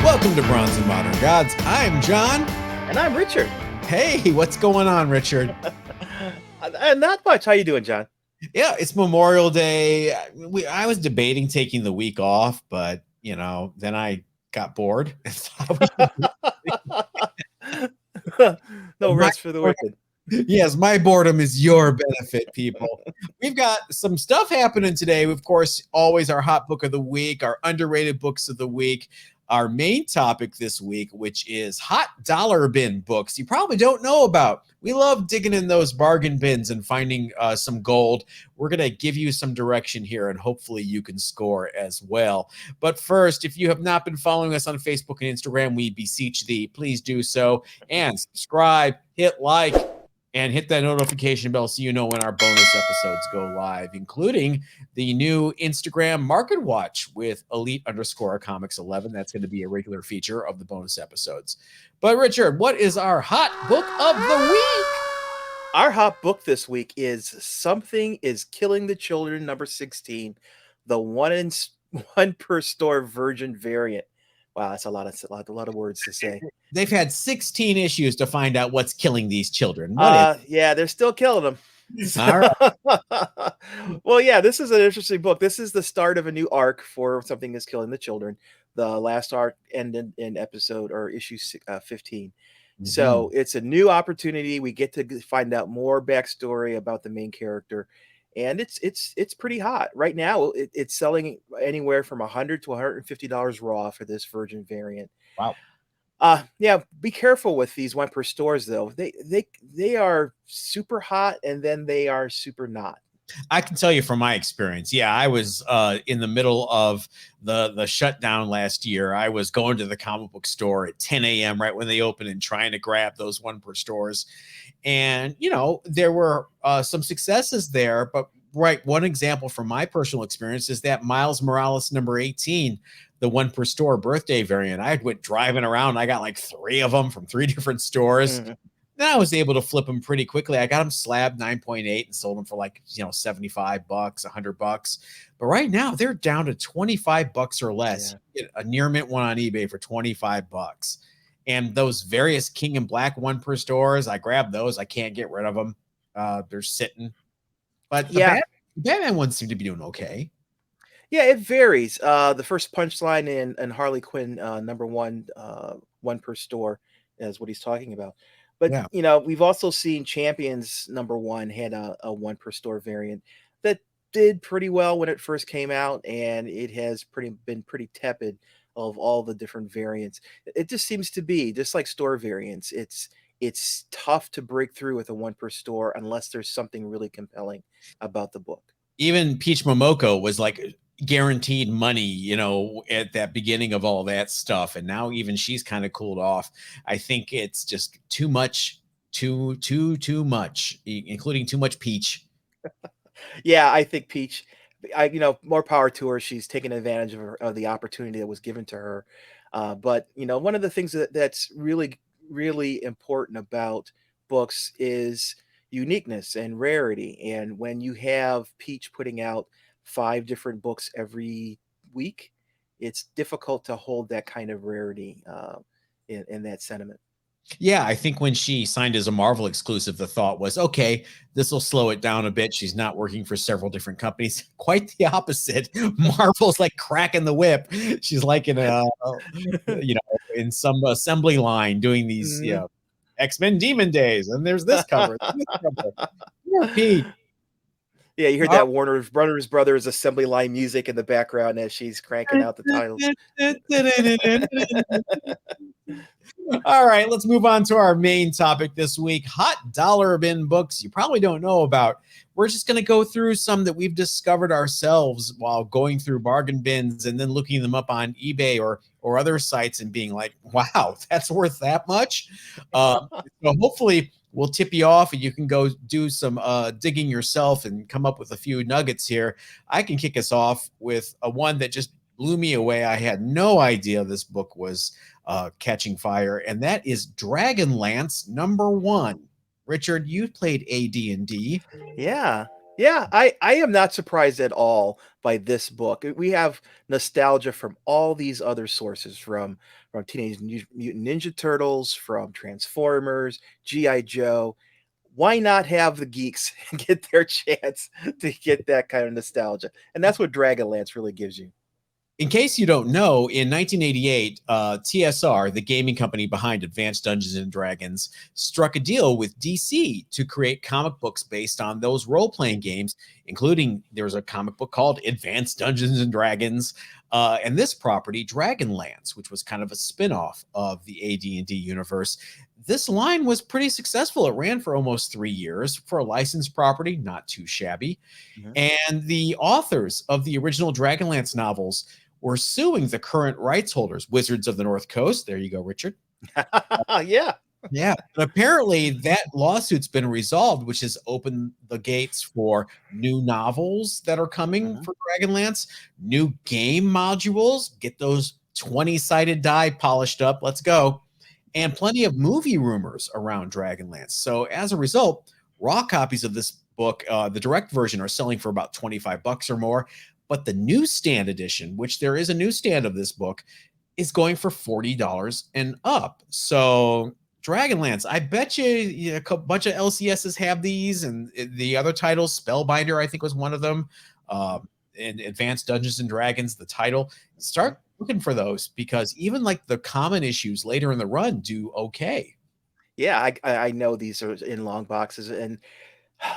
Welcome to Bronze and Modern Gods. I'm John. And I'm Richard. Hey, what's going on, Richard? Not much. How you doing, John? Yeah, it's Memorial Day. I was debating taking the week off, but, then I got bored. No rest for the wicked. Yes, my boredom is your benefit, people. We've got some stuff happening today. Of course, always our hot book of the week, our underrated books of the week, our main topic this week, which is hot dollar bin books you probably don't know about. We love digging in those bargain bins and finding some gold. We're going to give you some direction here, and hopefully you can score as well. But first, if you have not been following us on Facebook and Instagram, we beseech thee, please do so. And subscribe, hit like, and hit that notification bell so you know when our bonus episodes go live, including the new Instagram Market Watch with Elite_Comics11. That's going to be a regular feature of the bonus episodes. But Richard, what is our hot book of the week? Our hot book this week is Something is Killing the Children, number 16, the one per store Virgin variant. Wow, that's a lot of words to say. They've had 16 issues to find out what's killing these children. Yeah, they're still killing them. All right. Well, yeah, this is an interesting book. This is the start of a new arc for Something is Killing the Children. The last arc ended in episode or issue 15. Mm-hmm. So it's a new opportunity. We get to find out more backstory about the main character. And it's pretty hot right now. It's selling anywhere from $100 to $150 raw for this Virgin variant. Wow. Yeah, be careful with these one per stores though. They are super hot and then they are super not. I can tell you from my experience. Yeah, I was in the middle of the shutdown last year. I was going to the comic book store at 10 a.m. right when they opened and trying to grab those one per stores. And, there were some successes there. But one example from my personal experience is that Miles Morales number 18, the one per store birthday variant. I went driving around. I got like 3 of them from 3 different stores. Mm-hmm. Then I was able to flip them pretty quickly. I got them slabbed 9.8 and sold them for like, $75, $100. But right now they're down to $25 or less. Yeah. You get a near mint one on eBay for $25. And those various King and Black one per stores, I grabbed those. I can't get rid of them. They're sitting. But the Batman ones seem to be doing okay. Yeah, it varies. The first punchline in Harley Quinn number 1, one per store is what he's talking about. But, we've also seen Champions number 1 had a one per store variant that did pretty well when it first came out. And it has been pretty tepid of all the different variants. It just seems to be just like store variants. It's tough to break through with a one per store unless there's something really compelling about the book. Even Peach Momoko was like guaranteed money, at that beginning of all that stuff. And now even she's kind of cooled off. I think it's just too much, too much, including too much Peach. Yeah, I think Peach, more power to her. She's taken advantage of the opportunity that was given to her. But, one of the things that's really, really important about books is uniqueness and rarity. And when you have Peach putting out 5 different books every week, it's difficult to hold that kind of rarity in that sentiment. Yeah, I think when she signed as a Marvel exclusive, the thought was, okay, this will slow it down a bit. She's not working for several different companies. Quite the opposite. Marvel's like cracking the whip. She's like in a, in some assembly line doing these, X-Men Demon Days, and there's this cover. Pete. Yeah, you heard that Warner Brothers assembly line music in the background as she's cranking out the titles. All right, let's move on to our main topic this week, hot dollar bin books you probably don't know about. We're just going to go through some that we've discovered ourselves while going through bargain bins and then looking them up on eBay or other sites and being like, wow, that's worth that much. So hopefully we'll tip you off and you can go do some digging yourself and come up with a few nuggets here. I can kick us off with a one that just blew me away. I had no idea this book was catching fire, and that is Dragonlance number 1. Richard, you played AD&D. Yeah. Yeah, I am not surprised at all by this book. We have nostalgia from all these other sources, from Mutant Ninja Turtles, from Transformers, GI Joe. Why not have the geeks get their chance to get that kind of nostalgia? And that's what Dragonlance really gives you. In case you don't know, in 1988, TSR, the gaming company behind Advanced Dungeons and Dragons, struck a deal with DC to create comic books based on those role-playing games, including there's a comic book called Advanced Dungeons and Dragons, and this property, Dragonlance, which was kind of a spin-off of the AD&D universe. This line was pretty successful. It ran for almost 3 years for a licensed property, not too shabby. Mhm. And the authors of the original Dragonlance novels were suing the current rights holders, Wizards of the North Coast. There you go, Richard. Yeah. Yeah. But apparently that lawsuit's been resolved, which has opened the gates for new novels that are coming Mhm. for Dragonlance, new game modules, get those 20-sided die polished up. Let's go. And plenty of movie rumors around Dragonlance. So as a result, raw copies of this book, the direct version, are selling for about $25 or more. But the newsstand edition, which there is a newsstand of this book, is going for $40 and up. So Dragonlance, I bet you, a bunch of LCSs have these, and the other titles, Spellbinder, I think was one of them, and Advanced Dungeons and Dragons, the title. Start looking for those, because even like the common issues later in the run do okay. Yeah, I know these are in long boxes, and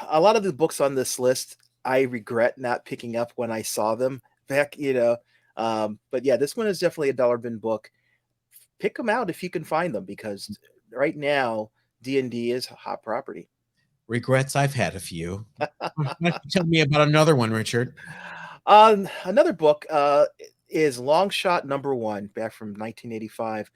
a lot of the books on this list, I regret not picking up when I saw them back. But yeah, this one is definitely a dollar bin book. Pick them out if you can find them, because right now D&D is a hot property. Regrets, I've had a few. Why don't you tell me about another one, Richard? Another book is Long Shot Number One, back from 1985.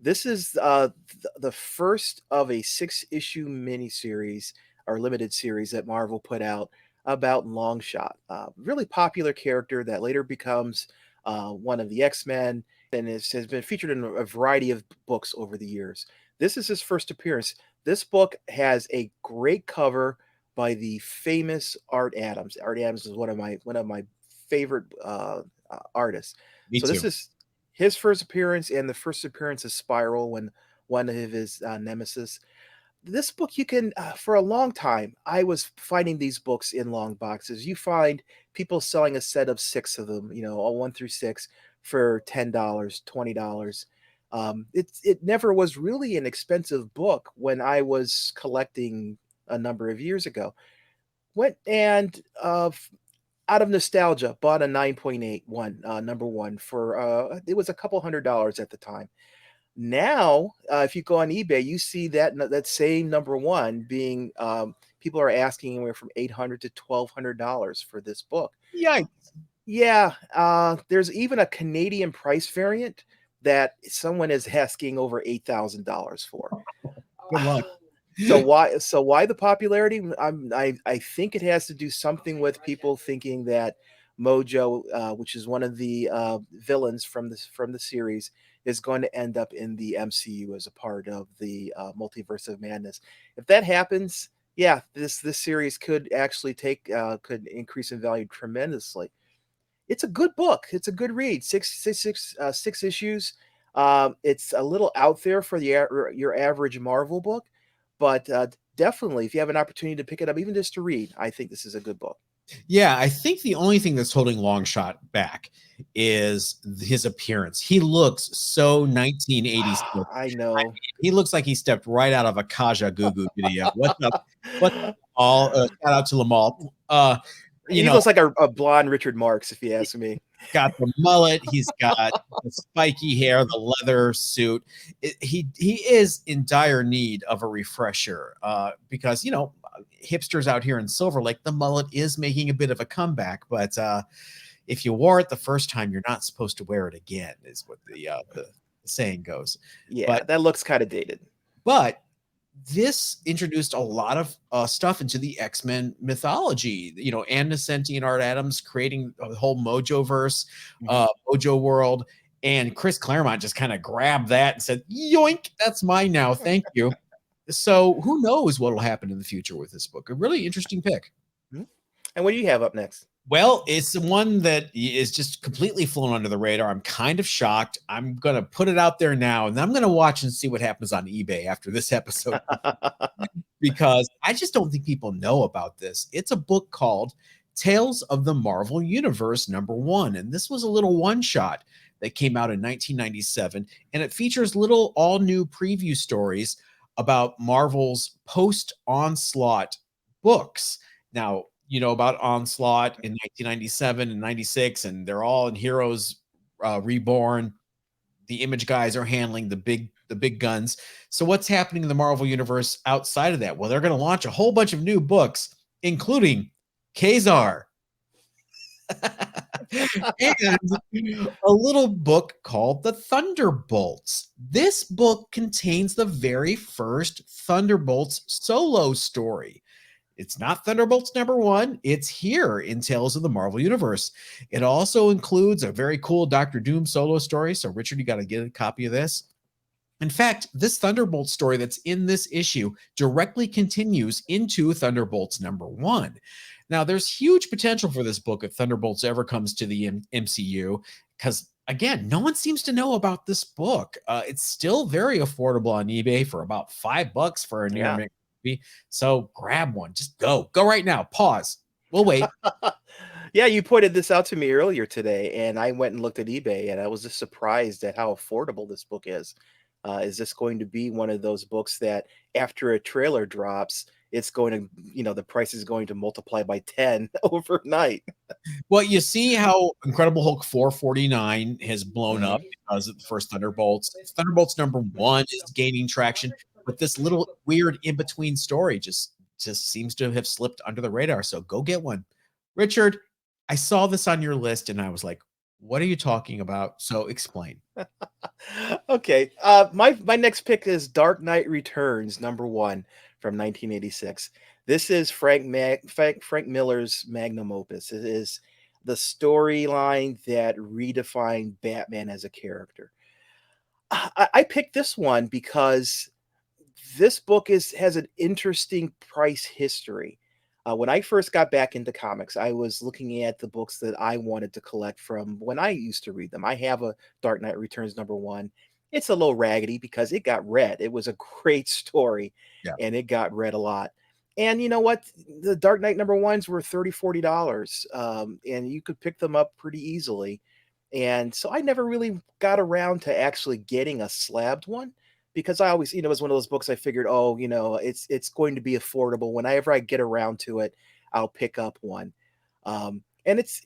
This is the first of a 6-issue miniseries or limited series that Marvel put out about Longshot. Really popular character that later becomes one of the X-Men, and has been featured in a variety of books over the years. This is his first appearance. This book has a great cover by the famous Art Adams. Art Adams is one of my favorite artists. Me So this too. is his first appearance, and the first appearance of Spiral, when one of his nemesis. This book, you can for a long time, I was finding these books in long boxes. You find people selling a set of 6 of them, all 1 through 6, for $10, $20. It never was really an expensive book when I was collecting a number of years ago. Went and out of nostalgia, bought a 9.81 number one for it was a couple $100 at the time. Now, if you go on eBay, you see that same number one being people are asking anywhere from $800 to $1,200 for this book. Yikes. Yeah, there's even a Canadian price variant that someone is asking over $8,000 for. Good luck. So why the popularity? I think it has to do something with people thinking that Mojo, which is one of the villains from the series, is going to end up in the MCU as a part of the multiverse of madness. If that happens, yeah, this series could actually could increase in value tremendously. It's a good book. It's a good read. 6 issues. It's a little out there for your average Marvel book, but definitely, if you have an opportunity to pick it up, even just to read, I think this is a good book. Yeah, I think the only thing that's holding Longshot back is his appearance. He looks so 1980s. I know. He looks like he stepped right out of a Kaja Gugu video. What's up? What's up, all? Shout out to Lamal. He looks like a blonde Richard Marx, if you ask me. Got the mullet. He's got the spiky hair, the leather suit. He is in dire need of a refresher because hipsters out here in Silver Lake, the mullet is making a bit of a comeback. But if you wore it the first time, you're not supposed to wear it again, is what the saying goes. Yeah, that looks kind of dated. But this introduced a lot of stuff into the X-Men mythology. Ann Nesenti and Art Adams creating a whole Mojo verse, Mojo world, and Chris Claremont just kind of grabbed that and said, "Yoink, that's mine now. Thank you." So who knows what will happen in the future with this book? A really interesting pick. And what do you have up next? Well, it's the one that is just completely flown under the radar. I'm kind of shocked. I'm going to put it out there now, and then I'm going to watch and see what happens on eBay after this episode because I just don't think people know about this. It's a book called Tales of the Marvel Universe #1, and this was a little one shot that came out in 1997, and it features little all new preview stories about Marvel's post Onslaught books. Now, you know about Onslaught in 1997 and 96, and they're all in Heroes Reborn. The Image guys are handling the big guns. So what's happening in the Marvel universe outside of that? Well, they're going to launch a whole bunch of new books, including Kazar. And a little book called The Thunderbolts. This book contains the very first Thunderbolts solo story. It's not Thunderbolts #1. It's here in Tales of the Marvel Universe. It also includes a very cool Doctor Doom solo story. So, Richard, you got to get a copy of this. In fact, this Thunderbolt story that's in this issue directly continues into Thunderbolts #1. Now, there's huge potential for this book if Thunderbolts ever comes to the MCU, because again, no one seems to know about this book. It's still very affordable on eBay for about $5 for a near Yeah. movie. So grab one. Just go right now. Pause. We'll wait. Yeah, you pointed this out to me earlier today, and I went and looked at eBay, and I was just surprised at how affordable this book is. Is this going to be one of those books that after a trailer drops, it's going to, the price is going to multiply by 10 overnight? Well, you see how Incredible Hulk 449 has blown up Mhm. because of the first Thunderbolts. Thunderbolts #1 is gaining traction, but this little weird in between story just seems to have slipped under the radar. So go get one, Richard. I saw this on your list and I was like, "What are you talking about?" So explain. Okay. My next pick is Dark Knight Returns #1 from 1986. This is Frank Miller's magnum opus. It is the storyline that redefined Batman as a character. I picked this one because this book has an interesting price history. When I first got back into comics, I was looking at the books that I wanted to collect from when I used to read them. I have a Dark Knight Returns #1. It's a little raggedy because it got read. It was a great story, Yeah. and it got read a lot. And you know what? The Dark Knight #1s were $30, $40, and you could pick them up pretty easily. And so I never really got around to actually getting a slabbed one because I always, it was one of those books I figured, oh, it's going to be affordable. Whenever I get around to it, I'll pick up one. And it's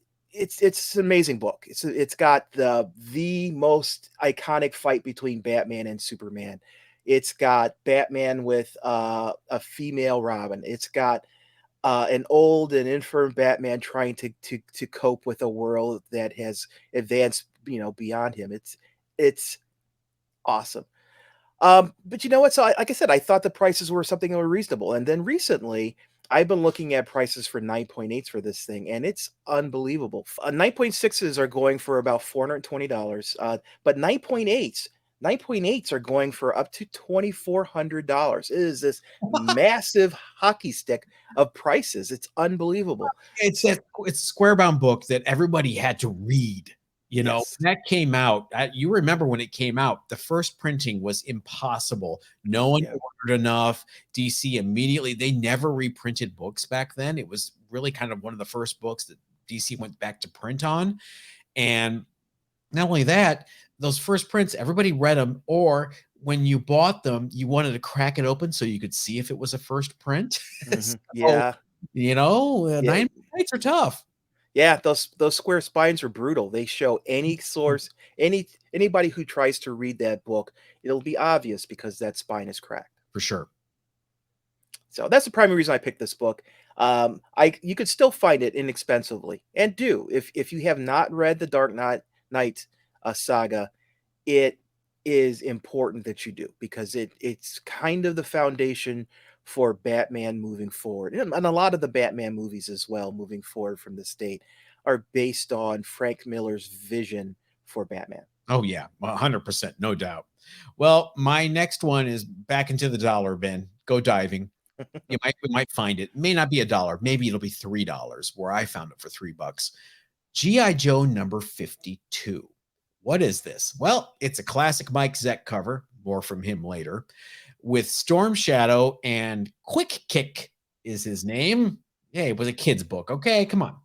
an amazing book. It's got the most iconic fight between Batman and Superman. It's got Batman with a female Robin. It's got an old and infirm Batman trying to cope with a world that has advanced, beyond him. It's awesome. But you know what? So, like I said, I thought the prices were something that were reasonable, and then recently, I've been looking at prices for 9.8s for this thing, and it's unbelievable. 9.6s are going for about $420, but 9.8s are going for up to $2,400. It is this massive hockey stick of prices. It's unbelievable. It's So, it's a square bound book that everybody had to read. yes, When that came out, you remember when it came out, the first printing was impossible. No one yeah. ordered enough. DC immediately, they never reprinted books back then. It was really kind of one of the first books that DC went back to print on. And not only that, those first prints, everybody read them, or when you bought them, you wanted to crack it open so you could see if it was a first print. Mhm. So, Yeah. 9 Yeah. nights are tough. Yeah, those square spines are brutal. They show any source, anybody who tries to read that book, it'll be obvious because that spine is cracked. For sure. So that's the primary reason I picked this book. I you could still find it inexpensively, and do if you have not read the Knight saga, it is important that you do because it's kind of the foundation for Batman moving forward. And a lot of the Batman movies as well moving forward from this date are based on Frank Miller's vision for Batman. Oh yeah, 100%, no doubt. Well, my next one is back into the dollar bin. Go diving. We might find it. May not be $1. Maybe it'll be $3 where I found it for $3. G.I. Joe number 52. What is this? Well, it's a classic Mike Zeck cover, more from him later, with Storm Shadow and Quick Kick is his name. Hey, it was a kid's book. Okay, come on.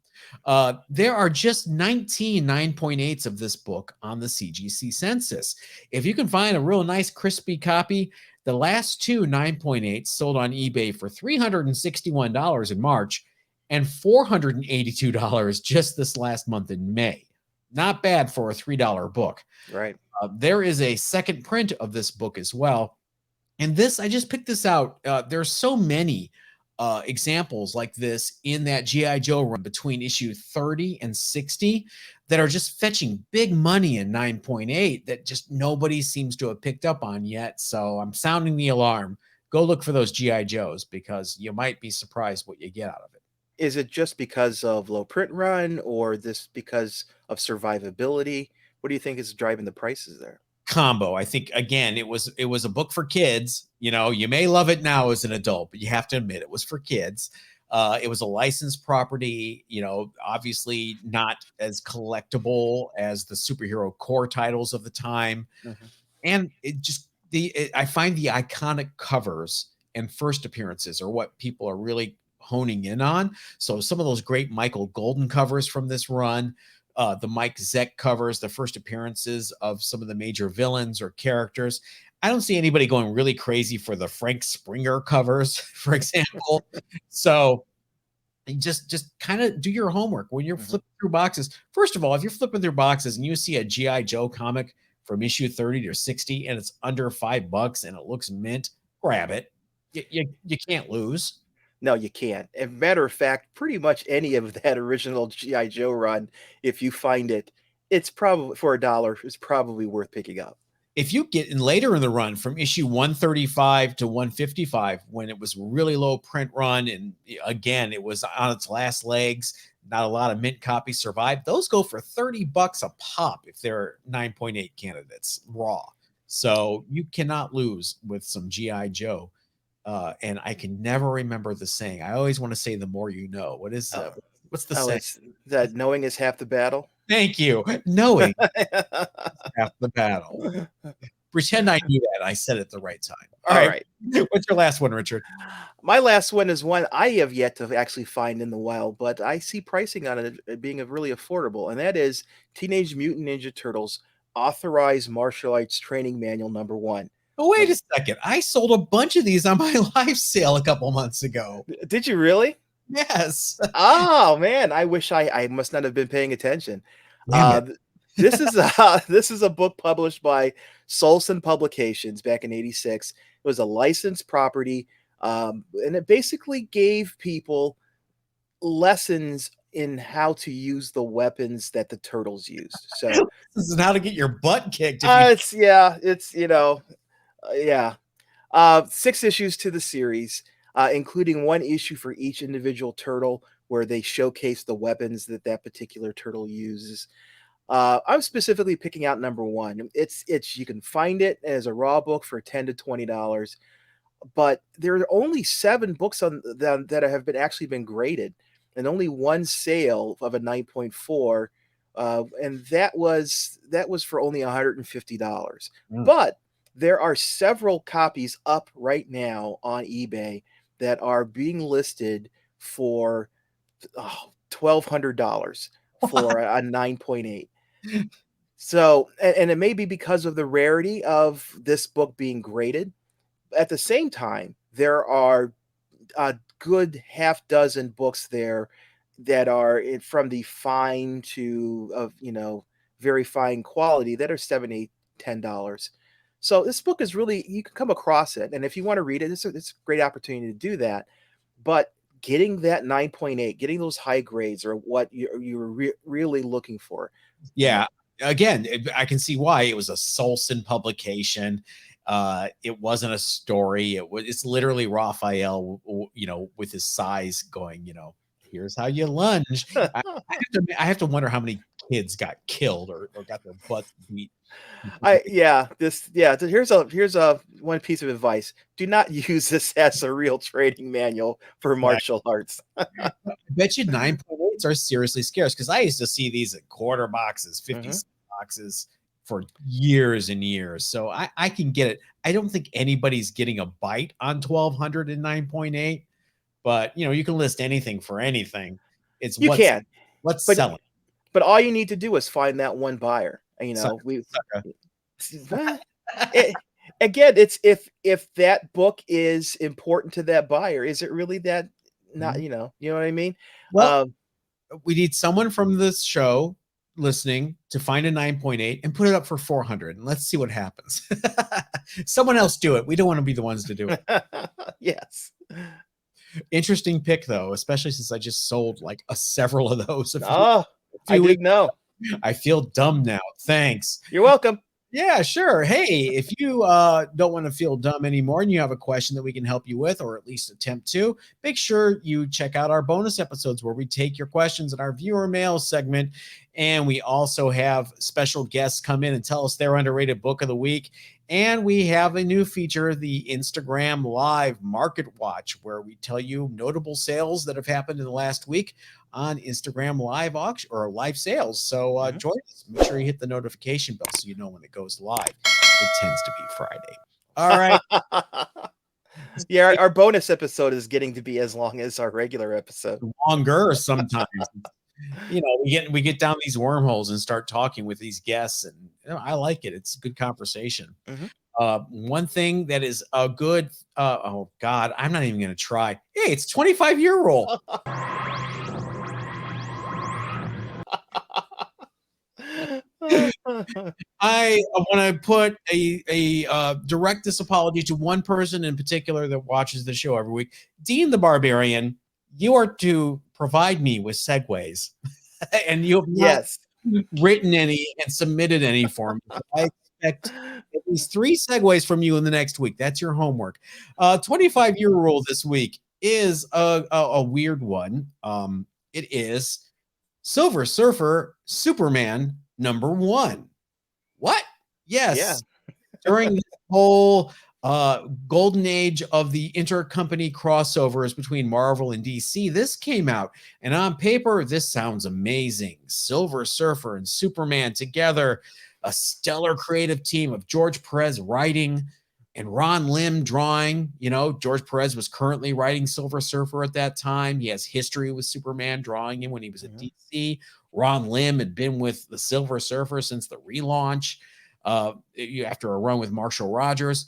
There are just 19 9.8s of this book on the CGC census. If you can find a real nice crispy copy, the last two 9.8s sold on eBay for $361 in March and $482 just this last month in May. Not bad for a $3 book. Right. There is a second print of this book as well. And this, I just picked this out. There's so many examples like this in that G.I. Joe run between issue 30 and 60 that are just fetching big money in 9.8 that just nobody seems to have picked up on yet. So I'm sounding the alarm. Go look for those G.I. Joes because you might be surprised what you get out of it. Is it just because of low print run or this because of survivability? What do you think is driving the prices there? Combo. I think again, it was a book for kids. You know, you may love it now as an adult, but you have to admit it was for kids. It was a licensed property, you know, obviously not as collectible as the superhero core titles of the time. Mm-hmm. And it just I find the iconic covers and first appearances are what people are really honing in on. So some of those great Michael Golden covers from this run, the Mike Zeck covers, the first appearances of some of the major villains or characters. I don't see anybody going really crazy for the Frank Springer covers, for example. So just kind of do your homework when you're flipping through boxes. First of all, if you're flipping through boxes and you see a G.I. Joe comic from issue 30 to 60 and it's under $5 and it looks mint, grab it. You can't lose. No, you can't. As a matter of fact, pretty much any of that original G.I. Joe run, if you find it, it's probably for $1, it's probably worth picking up. If you get in later in the run from issue 135 to 155, when it was really low print run, and again, it was on its last legs, not a lot of mint copies survived, those go for $30 a pop if they're 9.8 candidates raw. So you cannot lose with some G.I. Joe. And I can never remember the saying. I always want to say the more you know. What is what's the saying? It's that knowing is half the battle. Thank you. Knowing half the battle. Pretend I knew that. I said it at the right time. All right. What's your last one, Richard? My last one is one I have yet to actually find in the wild, but I see pricing on it being really affordable, and that is Teenage Mutant Ninja Turtles Authorized Martial Arts Training Manual number 1. Oh, wait a second. I sold a bunch of these on my live sale a couple months ago. Did you really? Yes. Oh, man. I wish I must not have been paying attention. This is a book published by Solson Publications back in '86. It was a licensed property, and it basically gave people lessons in how to use the weapons that the turtles used. So this is how to get your butt kicked. It's 6 issues to the series, including 1 issue for each individual turtle where they showcase the weapons that particular turtle uses. I'm specifically picking out number 1. It's you can find it as a raw book for $10 to $20, but there are only 7 books on them that have been graded, and only 1 sale of a 9.4. And that was for only $150. But there are several copies up right now on eBay that are being listed for $1,200 for a 9.8. So, and it may be because of the rarity of this book being graded. At the same time, there are a good half dozen books there that are from the fine to very fine quality that are $7, $8, $10. So this book is really, you can come across it, and if you want to read it, it's a great opportunity to do that. But getting that 9.8, getting those high grades are what you're really looking for. Yeah. Again, I can see why. It was a Solson publication. It wasn't a story. It's literally Raphael, with his size going, here's how you lunge. I have to wonder how many kids got killed or got their butts beat. Here's a one piece of advice: do not use this as a real training manual for martial arts. I bet you 9.8s are seriously scarce, because I used to see these at quarter boxes, 50 boxes for years and years. So I can get it. I don't think anybody's getting a bite on 1200 and 9.8, but you can list anything for anything. It's what's selling. But all you need to do is find that one buyer. Again, it's if that book is important to that buyer, is it really that not, you know what I mean? Well, we need someone from this show listening to find a 9.8 and put it up for 400, and let's see what happens. Someone else do it. We don't want to be the ones to do it. Yes. Interesting pick, though, especially since I just sold like several of those. I didn't know. I feel dumb now. Thanks. You're welcome. Yeah, sure. Hey, if you don't want to feel dumb anymore and you have a question that we can help you with, or at least attempt to, make sure you check out our bonus episodes where we take your questions in our viewer mail segment. And we also have special guests come in and tell us their underrated book of the week. And we have a new feature, the Instagram Live Market Watch, where we tell you notable sales that have happened in the last week on Instagram Live auction or live sales. So join us. Make sure you hit the notification bell so you know when it goes live. It tends to be Friday. All right. Yeah, our bonus episode is getting to be as long as our regular episode. Longer sometimes. We get down these wormholes and start talking with these guests, and I like it. It's a good conversation. One thing that is a good oh God, I'm not even gonna try. Hey, it's 25-year rule. I want to put a direct disapology to one person in particular that watches the show every week. Dean the Barbarian, you are to provide me with segues. And you have not written any and submitted any for me. So I expect at least 3 segues from you in the next week. That's your homework. 25-year rule this week is a weird one. It is Silver Surfer Superman #1. What? Yes. Yeah. During this whole golden age of the intercompany crossovers between Marvel and DC, this came out, and on paper this sounds amazing. Silver Surfer and Superman together, a stellar creative team of George Perez writing and Ron Lim drawing. George Perez was currently writing Silver Surfer at that time. He has history with Superman, drawing him when he was at DC. Ron Lim had been with the Silver Surfer since the relaunch after a run with Marshall Rogers.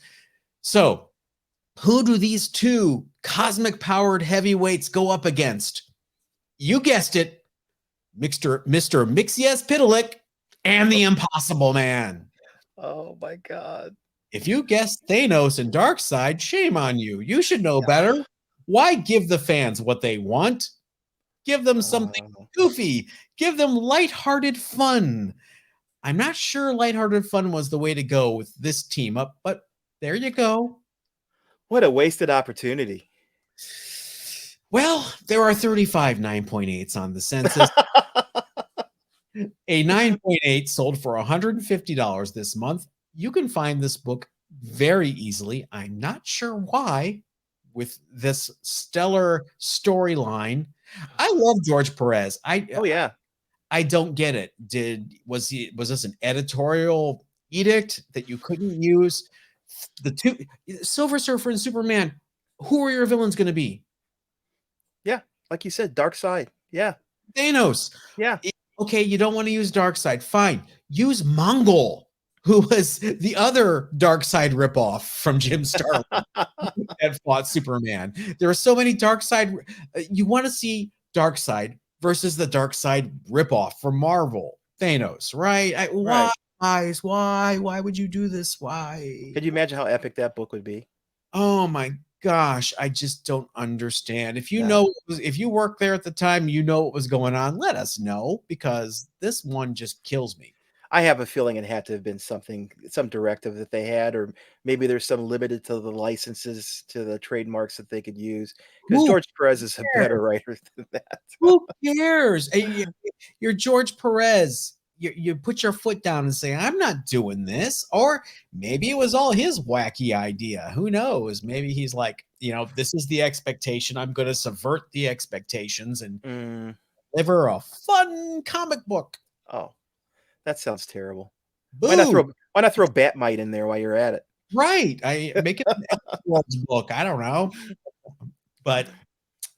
So who do these two cosmic-powered heavyweights go up against? You guessed it, Mr. Mxyzptlk and the Impossible Man. Oh, my God. If you guessed Thanos and Darkseid, shame on you. You should know better. Why give the fans what they want? Give them something goofy. Give them lighthearted fun. I'm not sure lighthearted fun was the way to go with this team up, but there you go. What a wasted opportunity. Well, there are 35 9.8s on the census. A 9.8 sold for $150 this month. You can find this book very easily. I'm not sure why, with this stellar storyline. I love George Perez. I don't get it. Was this an editorial edict that you couldn't use the two Silver Surfer and Superman? Who are your villains going to be? Yeah, like you said, Darkseid. Yeah, Thanos. Yeah. Okay, you don't want to use Darkseid. Fine, use Mongol, who was the other Darkseid ripoff from Jim Starlin that fought Superman. There are so many Darkseid. You want to see Darkseid versus the Darkseid ripoff from Marvel, Thanos, right? Why, guys? Why would you do this? Why? Could you imagine how epic that book would be? Oh my gosh, I just don't understand. If you know, if you worked there at the time, you know what was going on. Let us know, because this one just kills me. I have a feeling it had to have been some directive that they had, or maybe there's some limited to the licenses, to the trademarks that they could use, because Who George Perez is a cares? better writer than that. Who cares? You're George Perez. You put your foot down and say, I'm not doing this. Or maybe it was all his wacky idea. Who knows? Maybe he's like, this is the expectation. I'm going to subvert the expectations and deliver a fun comic book. Oh, that sounds terrible. Boo. Why not throw Batmite in there while you're at it? Right. I make it an Elseworlds book. I don't know. But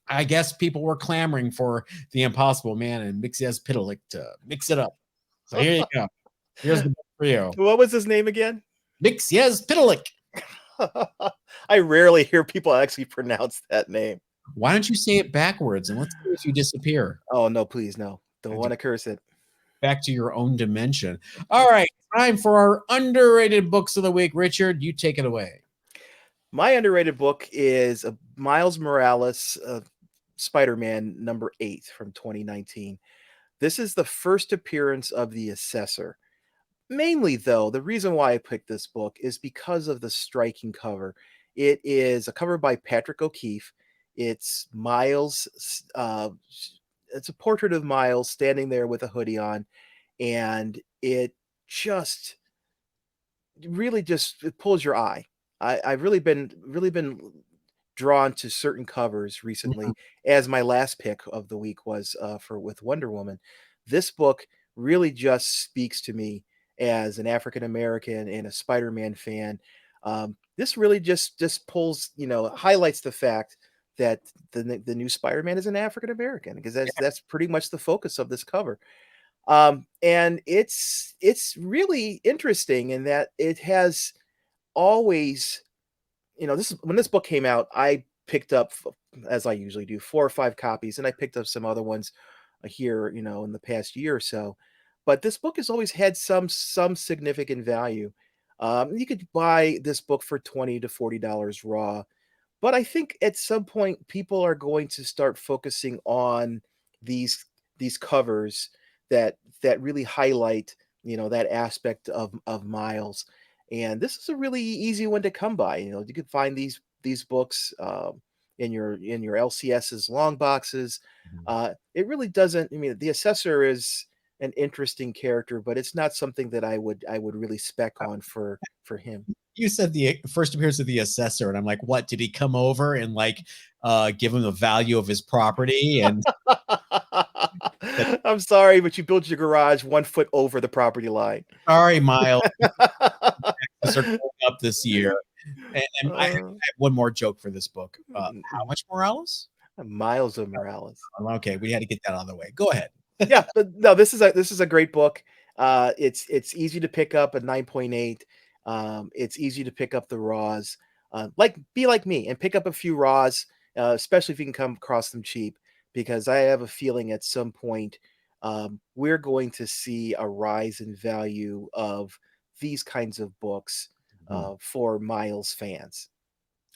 I guess people were clamoring for the Impossible Man and Mxyzptlk to mix it up. So here you go. Here's the book for you. What was his name again? Mxyzptlk. I rarely hear people actually pronounce that name. Why don't you say it backwards and let's see if you disappear? Oh, no, please, no. Don't want to curse it. Back to your own dimension. All right, time for our underrated books of the week. Richard, you take it away. My underrated book is Miles Morales, Spider-Man number 8 from 2019. This is the first appearance of the Assessor. Mainly, though, the reason why I picked this book is because of the striking cover. It is a cover by Patrick O'Keefe. It's Miles. It's a portrait of Miles standing there with a hoodie on, and it it pulls your eye. I've really been drawn to certain covers recently, as my last pick of the week was with Wonder Woman. This book really just speaks to me as an African American and a Spider-Man fan. This really just pulls, highlights the fact that the new Spider-Man is an African American, because that's pretty much the focus of this cover. And it's really interesting in that it has always, when this book came out, I picked up, as I usually do, 4 or 5 copies, and I picked up some other ones here, in the past year or so. But this book has always had some significant value. You could buy this book for $20 to $40 raw, but I think at some point people are going to start focusing on these covers that really highlight, that aspect of Miles. And this is a really easy one to come by. You can find these books in your LCS's long boxes. It really doesn't. I mean, the Assessor is an interesting character, but it's not something that I would really spec on for him. You said the first appearance of the Assessor, and I'm like, what? Did he come over and give him the value of his property? And I'm sorry, but you built your garage 1 foot over the property line. Sorry, Miles. Are going up this year. And I have one more joke for this book. How much Morales? Miles of Morales. Okay, we had to get that out of the way. Go ahead. Yeah, but no, this is a great book. It's easy to pick up, a 9.8. It's easy to pick up the raws. Be like me and pick up a few raws, especially if you can come across them cheap, because I have a feeling at some point we're going to see a rise in value of these kinds of books for Miles fans.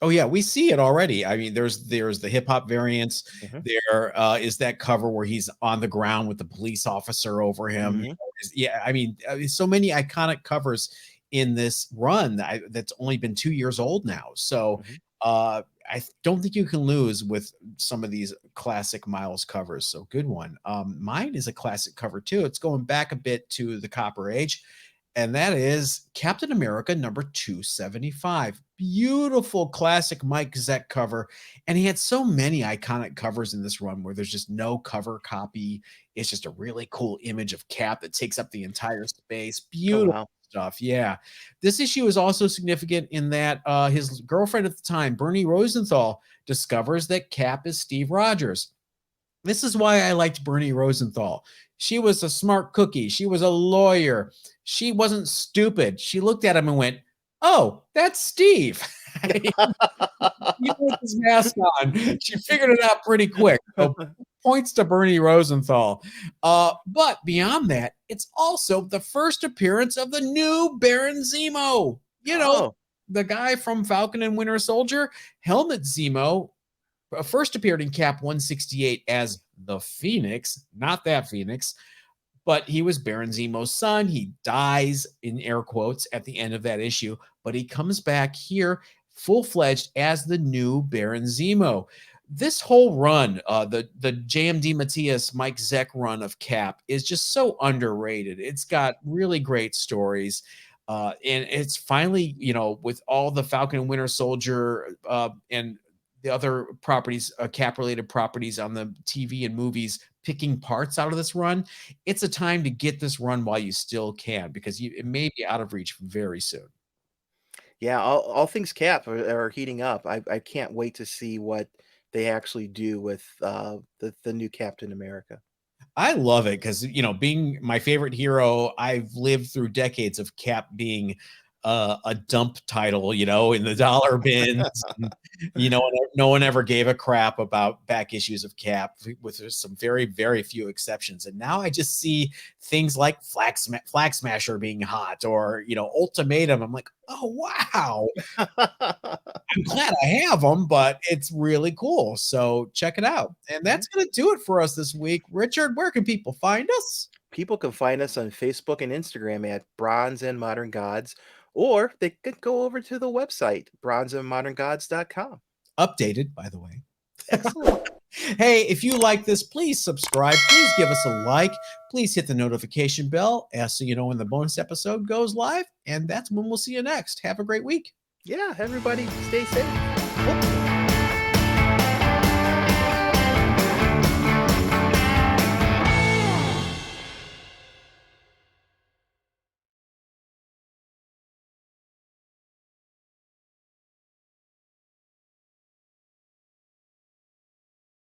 Oh yeah, we see it already. I mean, there's the hip hop variants. There is that cover where he's on the ground with the police officer over him. Yeah, I mean, so many iconic covers in this run that's only been 2 years old now. So I don't think you can lose with some of these classic Miles covers. So good one. Mine is a classic cover too. It's going back a bit to the Copper Age. And that is Captain America number 275. Beautiful classic Mike Zeck cover. And he had so many iconic covers in this run where there's just no cover copy. It's just a really cool image of Cap that takes up the entire space. Beautiful stuff. Yeah. This issue is also significant in that his girlfriend at the time, Bernie Rosenthal, discovers that Cap is Steve Rogers. This is why I liked Bernie Rosenthal. She was a smart cookie. She was a lawyer. She wasn't stupid. She looked at him and went, "Oh, that's Steve." He put his mask on. She figured it out pretty quick. So points to Bernie Rosenthal. But beyond that, it's also the first appearance of the new Baron Zemo. The guy from Falcon and Winter Soldier, Helmut Zemo, first appeared in Cap 168 as the Phoenix, not that Phoenix. but he was Baron Zemo's son. He dies, in air quotes, at the end of that issue, but he comes back here full-fledged as the new Baron Zemo. This whole run, the JMD Matias, Mike Zeck run of Cap is just so underrated. It's got really great stories. And it's finally, with all the Falcon and Winter Soldier and the other properties, Cap-related properties on the TV and movies, picking parts out of this run, it's a time to get this run while you still can, because it may be out of reach very soon. Yeah, all things Cap are heating up. I can't wait to see what they actually do with the new Captain America. I love it because, being my favorite hero, I've lived through decades of Cap being a dump title, in the dollar bins. And, no one ever gave a crap about back issues of Cap, with some very, very few exceptions. And now I just see things like Flag Smasher being hot, or, Ultimatum. I'm like, oh, wow. I'm glad I have them, but it's really cool. So check it out. And that's going to do it for us this week. Richard, where can people find us? People can find us on Facebook and Instagram at Bronze and Modern Gods, or they could go over to the website, bronzeandmoderngods.com. Updated, by the way. Excellent. Hey, if you like this, please subscribe. Please give us a like. Please hit the notification bell so you know when the bonus episode goes live. And that's when we'll see you next. Have a great week. Yeah, everybody stay safe.